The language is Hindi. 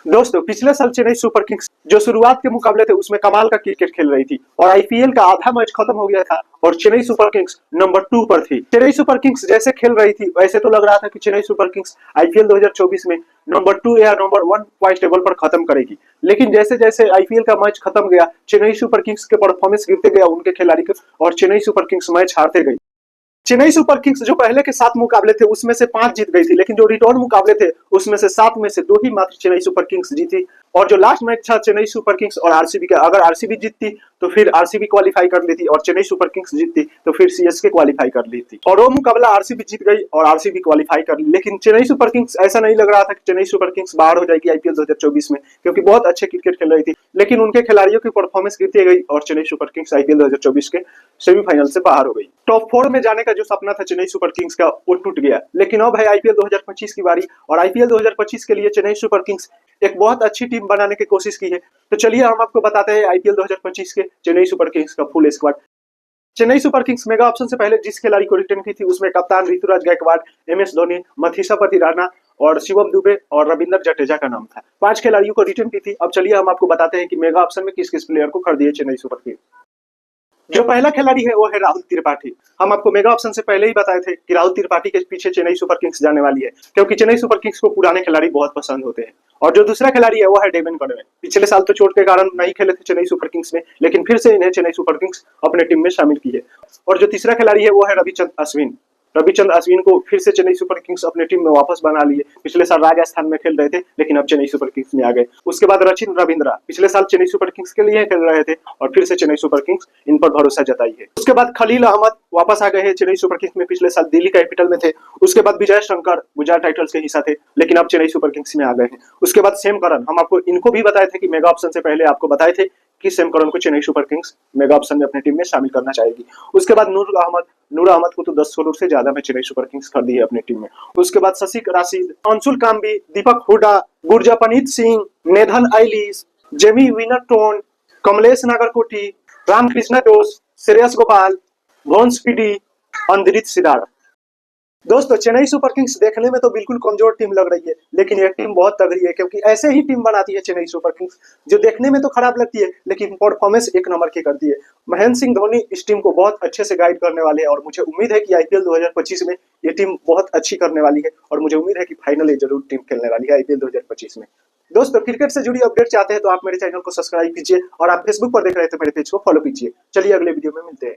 दोस्तों पिछले साल चेन्नई सुपर किंग्स जो शुरुआत के मुकाबले थे उसमें कमाल का क्रिकेट खेल रही थी और आईपीएल का आधा मैच खत्म हो गया था और चेन्नई सुपर किंग्स नंबर 2 पर थी। चेन्नई सुपर किंग्स जैसे खेल रही थी वैसे तो लग रहा था कि चेन्नई सुपर किंग्स आईपीएल 2024 में नंबर 2 या नंबर 1 पॉइंट टेबल पर खत्म करेगी, लेकिन जैसे जैसे आईपीएल का मैच खत्म गया चेन्नई सुपर किंग्स के परफॉर्मेंस गिरते गया उनके खिलाड़ी के और चेन्नई सुपर किंग्स मैच हारते गई। चेन्नई सुपर किंग्स जो पहले के 7 मुकाबले थे उसमें से 5 जीत गई थी, लेकिन जो रिटर्न मुकाबले थे उसमें से 7 में से 2 ही मात्र चेन्नई सुपर किंग्स जीती। और जो लास्ट मैच था चेन्नई सुपर किंग्स और आरसीबी का, अगर आरसीबी जीतती तो फिर आरसीबी क्वालिफाई कर लेती और चेन्नई सुपर किंग्स जीतती तो फिर सीएसके क्वालिफाई कर लेती और वो मुकाबला आरसीबी जीत गई और आरसीबी क्वालिफाई कर ली। लेकिन चेन्नई सुपर किंग्स ऐसा नहीं लग रहा था कि चेन्नई सुपर किंग्स बाहर हो जाएगी आईपीएल 2024 में, क्योंकि बहुत अच्छे क्रिकेट खेल रही थी, लेकिन उनके खिलाड़ियों की परफॉर्मेंस गिरती गई और चेन्नई सुपर किंग्स आईपीएल 2024 के सेमीफाइनल से बाहर हो गई। टॉप 4 में जाने का जो सपना था चेन्नई सुपर किंग्स का वो टूट गया। लेकिन अब है आईपीएल 2025 की बारी और आईपीएल 2025 के लिए चेन्नई सुपर किंग्स एक बहुत अच्छी टीम बनाने की कोशिश की है। तो चलिए हम आपको बताते हैं आईपीएल 2025 के चेन्नई सुपर किंग्स का full squad. Chennai super Kings mega option से पहले जिस खिलाड़ी को रिटर्न की थी उसमें कप्तान ऋतुराज गायकवाड़, एमएस धोनी, मथीसापति राणा और शिवम दुबे और रविंद्र जडेजा का नाम था। 5 खिलाड़ियों को रिटर्न की थी। अब चलिए हम आपको बताते हैं कि मेगा ऑप्शन में किस किस प्लेयर को खरीदी है चेन्नई सुपर किंग्स। जो पहला खिलाड़ी है वो है राहुल त्रिपाठी। हम आपको मेगा ऑप्शन से पहले ही बताए थे कि राहुल त्रिपाठी के पीछे चेन्नई सुपर किंग्स जाने वाली है, क्योंकि चेन्नई सुपर किंग्स को पुराने खिलाड़ी बहुत पसंद होते हैं। और जो दूसरा खिलाड़ी है वो है डेविन कॉनवे। पिछले साल तो चोट के कारण नहीं खेले थे चेन्नई सुपर किंग्स में, लेकिन फिर से इन्हें चेन्नई सुपर किंग्स अपने टीम में शामिल की है। और जो तीसरा खिलाड़ी है वो है रविचंद्र अश्विन। रविचंद्र अश्विन को फिर से चेन्नई सुपर किंग्स अपने टीम में वापस बना लिए। पिछले साल राजस्थान में खेल रहे थे लेकिन अब चेन्नई सुपर किंग्स में आ गए। उसके बाद रचिन रविंद्रा पिछले साल चेन्नई सुपर किंग्स के लिए खेल रहे थे और फिर से चेन्नई सुपर किंग्स इन पर भरोसा जताई है। उसके बाद खलील अहमद वापस आ गए हैं चेन्नई सुपर किंग्स में, पिछले साल दिल्ली कैपिटल में थे। उसके बाद विजय शंकर गुजरात टाइटल्स के हिस्सा थे, लेकिन अब चेन्नई सुपर किंग्स में आ गए हैं। उसके बाद सेम करन, हम आपको इनको भी बताए थे कि मेगा ऑप्शन से पहले आपको बताए थे कि सेम करन को Chennai super Kings mega option में अपनी टीम में शामिल करना चाहेगी। उसके बाद नूर अहमद को तो 10 करोड़ से ज्यादा में चेन्नई सुपर किंग्स खरीदी है अपनी टीम में। उसके बाद शशिक राशिद, अंशुल काम्बी, दीपक हुडा, गुरजापनीत सिंह, नेथन आइलिस, जेमी विनरटोन, कमलेश नागरकोटी, रामकृष्ण जोश, श्रेयस गोपाल, भोन स्पीडी, अंद्रित सिदार। दोस्तों चेन्नई सुपर किंग्स देखने में तो बिल्कुल कमजोर टीम लग रही है, लेकिन यह टीम बहुत तगड़ी है, क्योंकि ऐसे ही टीम बनाती है चेन्नई सुपर किंग्स जो देखने में तो खराब लगती है लेकिन परफॉर्मेंस एक नंबर की करती है। महेंद्र सिंह धोनी इस टीम को बहुत अच्छे से गाइड करने वाले हैं और मुझे उम्मीद है कि आईपीएल 2025 में ये टीम बहुत अच्छी करने वाली है और मुझे उम्मीद है कि फाइनल जरूर टीम खेलने वाली है आईपीएल 2025 में। दोस्तों क्रिकेट से जुड़ी अपडेट चाहते हैं तो आप मेरे चैनल को सब्सक्राइब कीजिए और आप फेसबुक पर देख रहे हैं तो मेरे पेज को फॉलो कीजिए। चलिए अगले वीडियो में मिलते हैं।